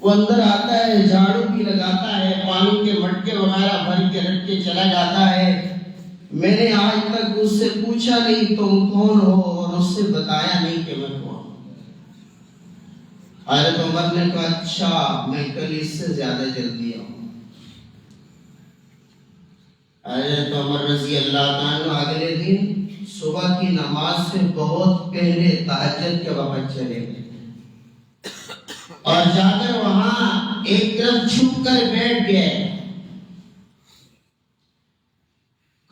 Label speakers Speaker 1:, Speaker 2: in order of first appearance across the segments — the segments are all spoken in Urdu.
Speaker 1: وہ اندر آتا ہے، جھاڑو بھی لگاتا ہے، پانی کے مٹکے وغیرہ بھر کے رکھ کے چلا جاتا ہے۔ میں نے آج تک اس سے پوچھا نہیں تم کون ہو، اور اس سے بتایا نہیں کہ میں کون ہوں۔ حضرت عمر نے کہا اچھا میں کل اس سے زیادہ جلدی آؤں۔ حضرت عمر رضی اللہ تعالیٰ اگلے دن صبح کی نماز سے بہت پہلے تہجد کے وقت چلے گئے اور جا کر وہاں ایک طرف چھپ کر بیٹھ گئے۔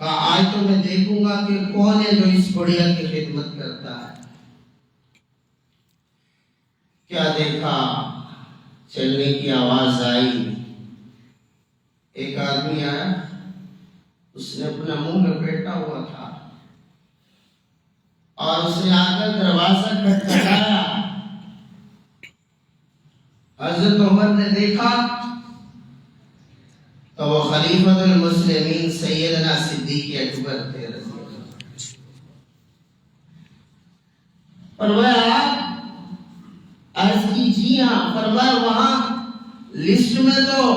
Speaker 1: کہا آج تو میں دیکھوں گا کہ کون ہے جو اس بڑھیا کی خدمت کرتا ہے۔ کیا دیکھا، چلنے کی آواز آئی، ایک آدمی آیا، اس نے اپنا منہ لپیٹا ہوا تھا اور اس نے آ کر دروازہ کھٹکھٹایا۔ حضرت عمر نے دیکھا تو وہ خلیفۃ المسلمین سیدنا صدیق اکبر تھے رضی اللہ عنہ۔ فرمایا عرض کی جی ہاں۔ فرمایا وہاں لسٹ میں تو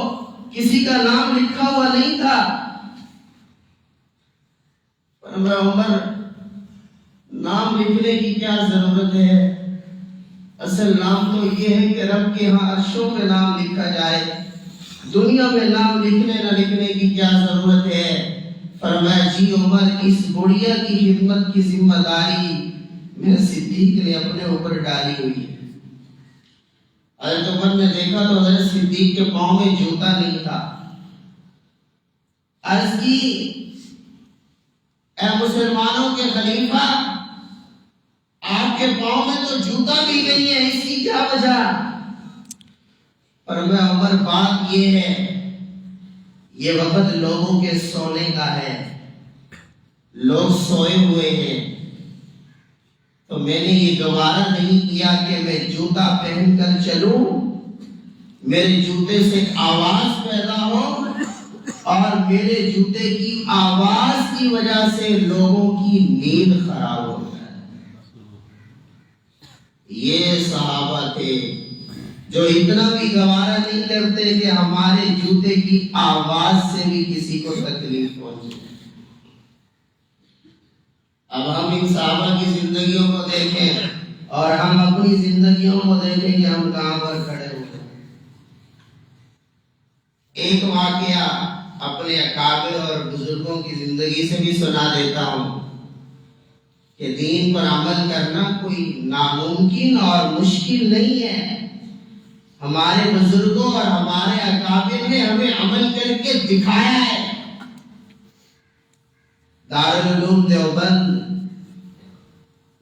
Speaker 1: کسی کا نام لکھا ہوا نہیں تھا۔ فرمایا عمر نام لکھنے کی کیا ضرورت ہے، اصل نام تو یہ ہے کہ رب کے ہاں عرشوں میں نام لکھا جائے، دنیا میں نام لکھنے نہ لکھنے کی کیا ضرورت ہے۔ فرمایا جی عمر اس بڑھیا کی خدمت کی ذمہ داری میرے صدیق نے اپنے اوپر ڈالی ہوئی ہے۔ حضرت عمر نے دیکھا تو حضرت صدیق کے پاؤں میں جوتا نہیں تھا۔ عرض کی اے مسلمانوں کے خلیفہ، آپ کے پاؤں میں تو جوتا بھی نہیں ہے، اس کی کیا وجہ؟ فرمایا عمر بات یہ ہے، یہ وقت لوگوں کے سونے کا ہے، لوگ سوئے ہوئے ہیں، تو میں نے یہ گوارا نہیں کیا کہ میں جوتا پہن کر چلوں، میرے جوتے سے آواز پیدا ہو اور میرے جوتے کی آواز کی وجہ سے لوگوں کی نیند خراب ہو جائے۔ یہ صحابہ تھے جو اتنا بھی گوارا نہیں کرتے کہ ہمارے جوتے کی آواز سے بھی کسی کو تکلیف پہنچے۔ اب ہم ان صحابہ کی زندگیوں کو دیکھیں اور ہم اپنی زندگیوں کو دیکھیں کہ ہم کہاں پر کھڑے ہوئے۔ ایک واقعہ اپنے اکابر اور بزرگوں کی زندگی سے بھی سنا دیتا ہوں کہ دین پر عمل کرنا کوئی ناممکن اور مشکل نہیں ہے۔ ہمارے بزرگوں اور ہمارے اکابر نے ہمیں عمل کر کے دکھایا ہے۔ دارالعلوم دیوبند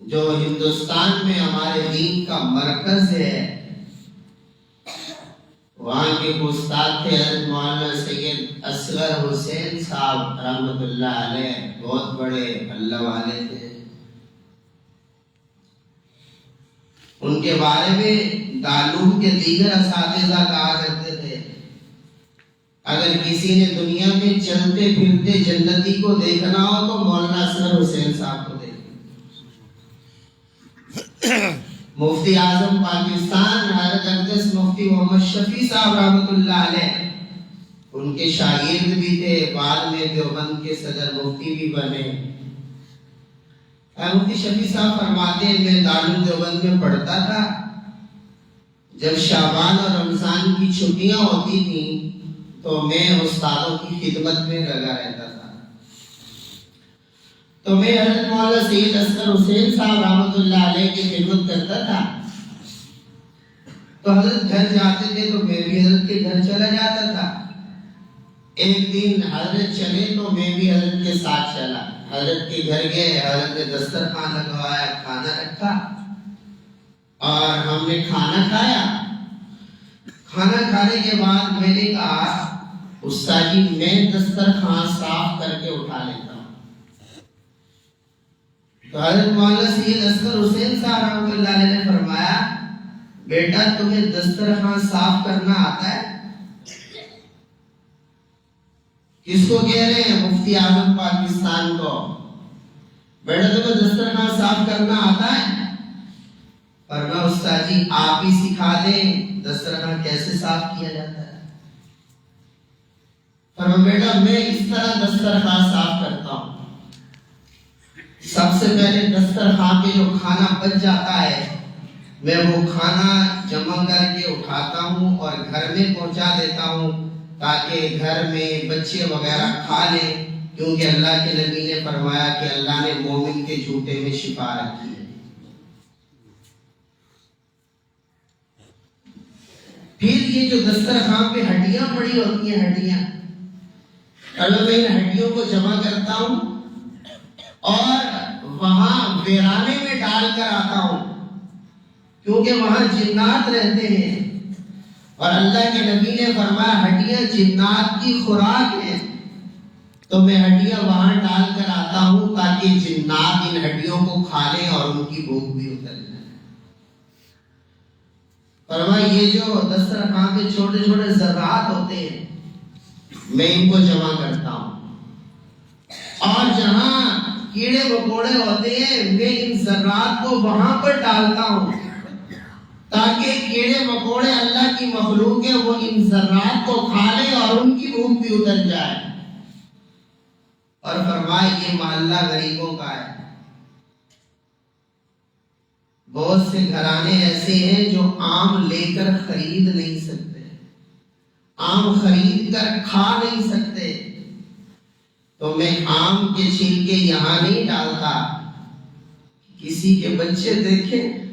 Speaker 1: جو ہندوستان میں ہمارے دین کا مرکز ہے، وہاں کے استاد تھے حضرت مولانا سید اصغر حسین صاحب رحمۃ اللہ علیہ، بہت بڑے اللہ والے تھے۔ ان کے بارے میں دارالعلوم کے دیگر اساتذہ کہا کرتے تھے اگر کسی نے دنیا میں چلتے پھرتے جنتی کو دیکھنا ہو تو مولانا اصغر حسین صاحب کو دیکھیں۔ مفتی اعظم پاکستان حضرت اقدس مفتی محمد شفیع صاحب رحمۃ اللہ علیہ ان کے شاگرد بھی تھے، بعد میں دیوبند کے صدر مفتی بھی بنے۔ مفتی شفیع صاحب فرماتے ہیں میں دارالعلوم دیوبند میں پڑھتا تھا، جب شعبان اور رمضان کی چھٹیاں ہوتی تھیں تو میں استادوں کی خدمت میں لگا رہتا تھا۔ تو میں حضرت مولانا سید اصغر حسین صاحب رحمۃ اللہ علیہ کی خدمت کرتا تھا، تو حضرت گھر جاتے تھے تو میں بھی حضرت کے گھر چلا جاتا تھا۔ ایک دن حضرت چلے تو میں بھی حضرت کے ساتھ چلا، حضرت کے گھر گئے، حضرت نے دسترخوان لگوایا، کھانا رکھا اور ہم نے کھانا کھایا۔ کھانا کھانے کے بعد میں نے کہا استاد جی میں دسترخوان صاف کر کے اٹھا لیتا ہوں۔ تو حضرت مولانا سید اصغر حسین صاحب رحمۃ اللہ علیہ نے فرمایا بیٹا تمہیں دسترخوان صاف کرنا آتا ہے؟ کس کو کہہ رہے ہیں؟ مفتی اعظم پاکستان کو۔ بیٹا تمہیں دسترخوان صاف کرنا آتا ہے؟ فرمایا استاد جی آپ ہی سکھا دیں دسترخوان کیسے صاف کیا جاتا ہے؟ فرمایا بیٹا میں اس طرح دسترخوان صاف کرتا ہوں، سب سے پہلے دسترخوان پہ جو کھانا بچ جاتا ہے میں وہ کھانا جمع کر کے اٹھاتا ہوں اور گھر میں پہنچا دیتا ہوں تاکہ گھر میں بچے وغیرہ کھا لیں، کیونکہ اللہ کے نبی نے فرمایا کہ اللہ نے مومن کے جھوٹے میں شفا رکھی ہے۔ پھر یہ جو دسترخوان پہ ہڈیاں پڑی ہوتی ہیں، ہڈیاں میں ان ہڈیوں کو جمع کرتا ہوں اور وہاں ویرانے میں ڈال کر آتا ہوں، کیونکہ وہاں جنات رہتے ہیں اور اللہ کے نبی نے فرمایا ہڈیاں جنات کی خوراک ہے، تو میں ہڈیاں وہاں ڈال کر آتا ہوں تاکہ جنات ان ہڈیوں کو کھا لیں اور ان کی بھوک بھی اتر جائے۔ فرمایا یہ جو دسترخوان پہ چھوٹے چھوٹے ذرات ہوتے ہیں میں ان کو جمع کرتا ہوں، اور جہاں کیڑے مکوڑے ہوتے ہیں میں ان ذرات کو وہاں پر ڈالتا ہوں تاکہ کیڑے مکوڑے اللہ کی مخلوق ہے وہ ان ذرات کو کھا لیں اور ان کی بھوک بھی اتر جائے۔ اور فرمایا یہ محلہ غریبوں کا ہے، بہت سے گھرانے ایسے ہیں جو آم لے کر خرید نہیں سکتے، آم خرید کر کھا نہیں سکتے، تو میں آم کے چھلکے یہاں نہیں ڈالتا، کسی کے بچے دیکھیں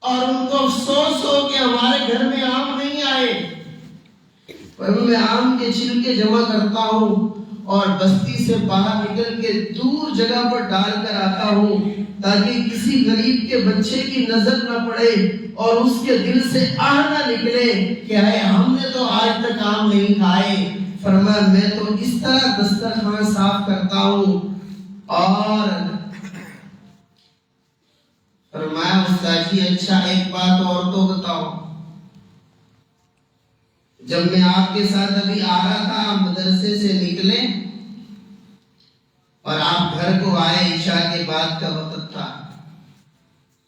Speaker 1: اور ان کو افسوس ہو کہ ہمارے گھر میں آم نہیں آئے، پر میں آم کے چھلکے جمع کرتا ہوں اور بستی سے باہر نکل کے دور جگہ پر ڈال کر آتا ہوں تاکہ کسی غریب کے بچے کی نظر نہ پڑے اور اس کے دل سے آہ نہ نکلے کہ اے ہم نے تو آج تک آم نہیں کھائے۔ فرمایا میں تو اس طرح دسترخوان صاف کرتا ہوں۔ اور فرمایا استاد جی اچھا ایک بات اور تو بتاؤ، جب میں آپ کے ساتھ ابھی آ رہا تھا مدرسے سے نکلے اور آپ گھر کو آئے، عشاء کے بعد کا وقت تھا،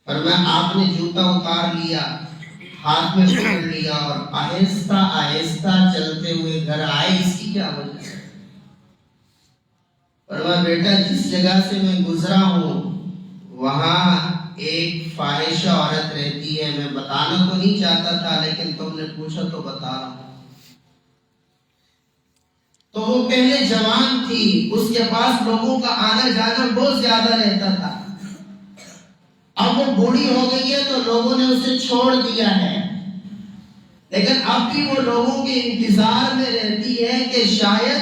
Speaker 1: فرمایا آپ نے جوتا اتار لیا، ہاتھ میں پکڑ لیا اور آہستہ آہستہ چلتے ہوئے گھر آئے، اس کی کیا وجہ ہے؟ فرمایا بیٹا جس جگہ سے میں گزرا ہوں وہاں ایک فاحشہ عورت رہتی ہے، میں بتانا تو نہیں چاہتا تھا لیکن تم نے پوچھا تو بتا رہا ہوں۔ تو وہ پہلے جوان تھی، اس کے پاس لوگوں کا آنا جانا بہت زیادہ رہتا تھا، اب وہ بوڑھی ہو گئی ہے تو لوگوں نے اسے چھوڑ دیا ہے، لیکن اب بھی وہ لوگوں کے انتظار میں رہتی ہے کہ شاید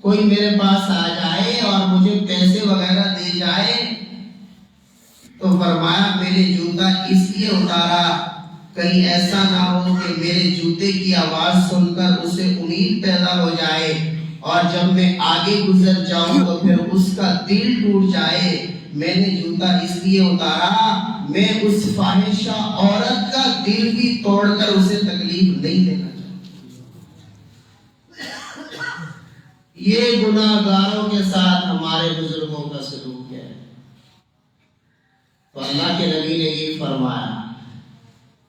Speaker 1: کوئی میرے پاس آ جائے اور مجھے پیسے وغیرہ دے جائے۔ تو فرمایا میں نے جوتا اس لیے اتارا کہیں ایسا نہ ہو کہ میرے جوتے کی آواز سن کر اسے امید پیدا ہو جائے اور جب میں آگے گزر جاؤں تو پھر اس کا دل ٹوٹ جائے۔ میں نے جوتا اس لیے اتارا میں اس فاحشہ عورت کا دل بھی توڑ کر اسے تکلیف نہیں دینا چاہتا۔ یہ گناہگاروں کے ساتھ ہمارے بزرگوں کا سلوک ہے۔ تو اللہ کے نبی نے یہ فرمایا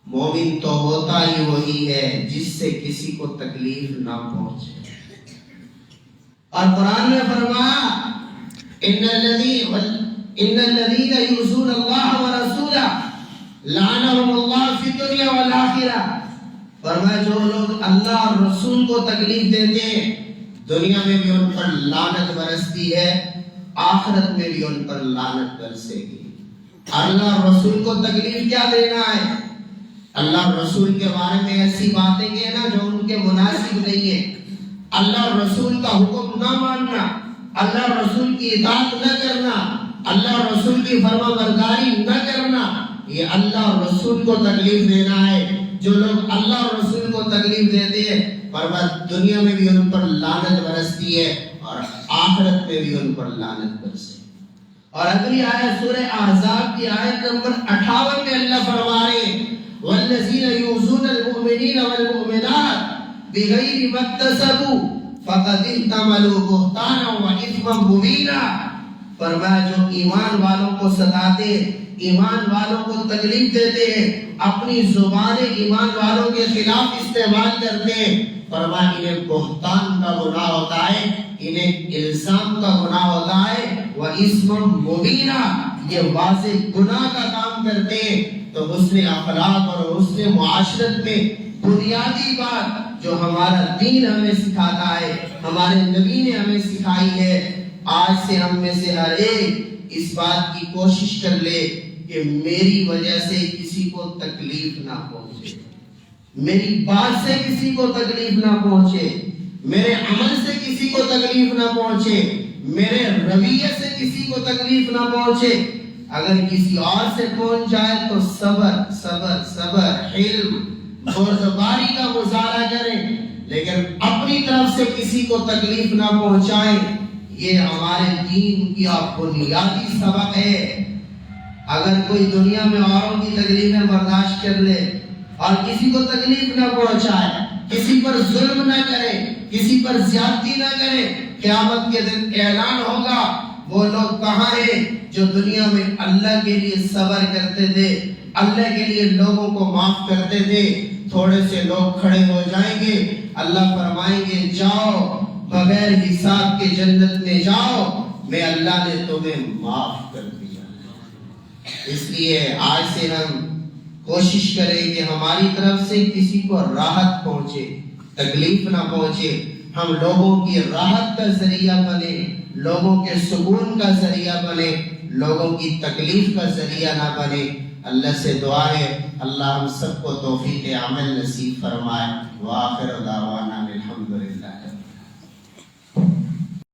Speaker 1: مومن تو ہوتا ہی وہی ہے جس سے کسی کو تکلیف نہ پہنچے۔ اور قرآن میں فرمایا ان الذين يؤذون الله ورسوله لعنهم الله في الدنيا والآخرة۔ فرمایا جو لوگ اللہ اور رسول کو تکلیف دیتے ہیں دنیا میں بھی ان پر لعنت برستی ہے، آخرت میں بھی ان پر لعنت برسے گی۔ اللہ اور رسول کو تکلیف کیا دینا ہے؟ اللہ اور رسول کے بارے میں ایسی باتیں کہنا جو ان کے مناسب نہیں ہے، اللہ اور رسول کا حکم نہ ماننا، اللہ اور رسول کی اطاعت نہ کرنا، اللہ اور رسول کی فرما برداری نہ کرنا، یہ اللہ اور رسول کو تکلیف دینا ہے۔ جو لوگ اللہ اور رسول کو تکلیف دیتے ہیں برباد دنیا میں بھی ان پر لعنت برستی ہے اور آخرت میں بھی ان پر لعنت برستی ہے۔ اور اگلی آیت سورہ احزاب کی آیت نمبر 58 میں اللہ فرما رہے ہیں والذین یؤذون المؤمنین والمؤمنات بغیر ما اکتسبوا فقد احتملوا بہتانا واثما مبینا۔ فرمایا جو ایمان والوں کو ستاتے ایمان والوں کو تکلیف دیتے ہیں، اپنی زبانیں ایمان والوں کے خلاف استعمال کرتے ہیں، فرمایا انہیں بہتان کا گناہ ہوتا ہے، انہیں الزام کا گناہ ہوتا ہے، وَإِسْمٌ مُبِينًا، یہ واضح گناہ کا کام کرتے ہیں۔ تو حسن اخلاق اور حسن معاشرت میں بنیادی بات جو ہمارا دین ہمیں سکھاتا ہے، ہمارے نبی نے ہمیں سکھائی ہے، آج سے ہم میں سے ہر ایک اس بات کی کوشش کر لے کہ میری وجہ سے کسی کو تکلیف نہ پہنچے، میری بات سے کسی کو تکلیف نہ پہنچے، میرے عمل سے کسی کو تکلیف نہ پہنچے، میرے رویے سے کسی کو تکلیف نہ پہنچے۔ اگر کسی اور سے پہنچ جائے تو صبر صبر صبر، حلم، بردباری کا مظاہرہ کریں، لیکن اپنی طرف سے کسی کو تکلیف نہ پہنچائیں۔ یہ ہمارے دین کی بنیادی سبق ہے۔ اگر کوئی دنیا میں اوروں کی تکلیفیں برداشت کر لے اور کسی کو تکلیف نہ پہنچائے، کسی پر ظلم نہ کرے، کسی پر زیادتی نہ کرے، قیامت کے دن اعلان ہوگا وہ لوگ کہاں ہیں جو دنیا میں اللہ کے لیے صبر کرتے تھے، اللہ کے لیے لوگوں کو معاف کرتے تھے۔ تھوڑے سے لوگ کھڑے ہو جائیں گے، اللہ فرمائیں گے جاؤ بغیر حساب کے جنت میں جاؤ، میں اللہ نے تمہیں معاف کر دیا۔ اس لیے آج سے ہم کوشش کریں کہ ہماری طرف سے کسی کو راحت پہنچے، تکلیف نہ پہنچے، ہم لوگوں کی راحت کا ذریعہ بنے، لوگوں کے سکون کا ذریعہ بنے، لوگوں کی تکلیف کا ذریعہ نہ بنے۔ اللہ سے دعا ہے اللہ ہم سب کو توفیق عمل نصیب فرمائے۔ وآخر دعوانا